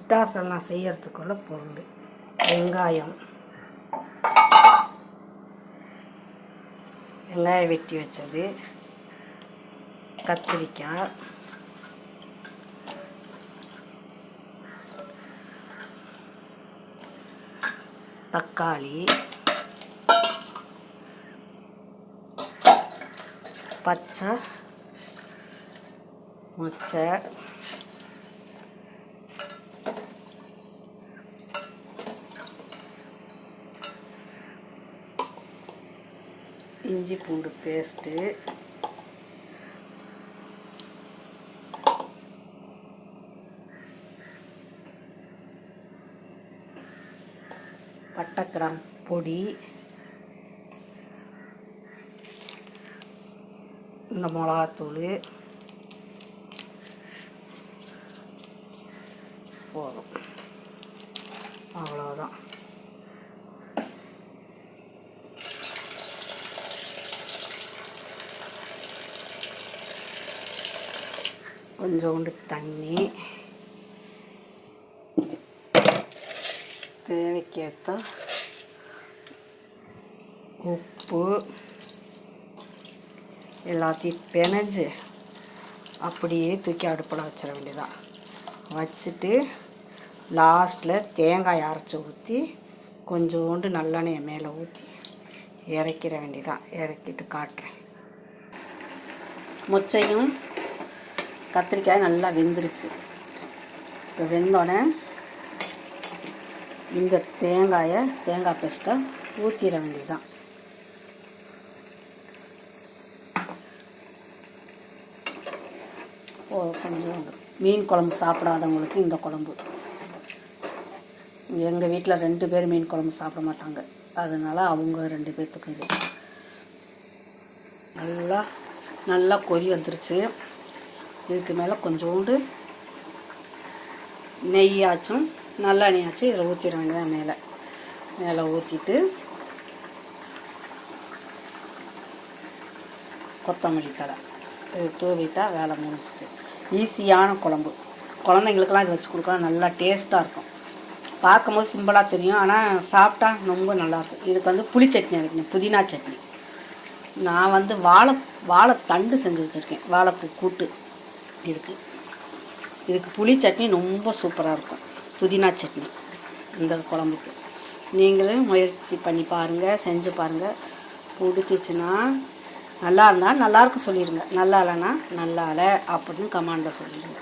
சிட்டாசெல்லாம் செய்யறதுக்குள்ள பொருள்: வெங்காயம் வெட்டி வச்சது, கத்திரிக்காய், தக்காளி, பச்சை மொச்சை, இஞ்சி பூண்டு பேஸ்ட்டு, பட்டை கிராம்பு பொடி, இந்த மிளகாத்தூள் போதும். அவ்வளோதான். கொஞ்சோண்டு தண்ணி, தேவைக்கேற்ற உப்பு, எல்லாத்தையும் பிணைஞ்சு அப்படியே தூக்கி அடுப்பில் வச்சிட வேண்டியதான். வச்சுட்டு லாஸ்ட்டில் தேங்காய் அரைச்சி ஊற்றி கொஞ்சோண்டு நல்லெண்ணெயை மேலே ஊற்றி இறக்கிற வேண்டியதான். இறக்கிட்டு காட்டுறேன். மொச்சையும் கத்திரிக்காய் நல்லா வெந்துருச்சு. இப்போ வெந்தோடனே இந்த தேங்காய் பேஸ்ட்டை ஊற்றிட வேண்டியதுதான். கொஞ்சம் மீன் குழம்பு சாப்பிடாதவங்களுக்கு இந்த குழம்பு. எங்கள் வீட்டில் 2 பேர் மீன் குழம்பு சாப்பிட மாட்டாங்க, அதனால் அவங்க 2 பேர்த்துக்கு இது. நல்லா கொதி வந்துருச்சு. இதுக்கு மேலே கொஞ்சோண்டு நெய்யாச்சும் நல்லெண்ணெயாச்சும் இதில் ஊற்றிட வேண்டியதான். மேலே ஊற்றிட்டு கொத்தமல்லி தழை இது தூவிட்டால் வேலை முடிஞ்சிச்சு. ஈஸியான குழம்பு. குழந்தைங்களுக்கெல்லாம் இது வச்சு கொடுக்கலாம். நல்லா டேஸ்ட்டாக இருக்கும். பார்க்கும்போது சிம்பிளாக தெரியும், ஆனால் சாப்பிட்டா ரொம்ப நல்லாயிருக்கும். இதுக்கு வந்து புளி சட்னி அரைக்கணும், புதினா சட்னி. நான் வந்து வாழைத்தண்டு செஞ்சு வச்சுருக்கேன், வாழைப்பூ கூட்டு. இதுக்கு புளி சட்னி ரொம்ப சூப்பராக இருக்கும், புதினா சட்னி இந்த குழம்புக்கு. நீங்களும் முயற்சி பண்ணி பாருங்கள், செஞ்சு பாருங்கள். பிடிச்சிச்சின்னா நல்லா இருந்தால் நல்லாயிருக்கும் சொல்லிடுங்க, நல்லா இல்லைன்னா நல்லா இல்லை அப்படின்னு கமெண்டில் சொல்லிடுங்க.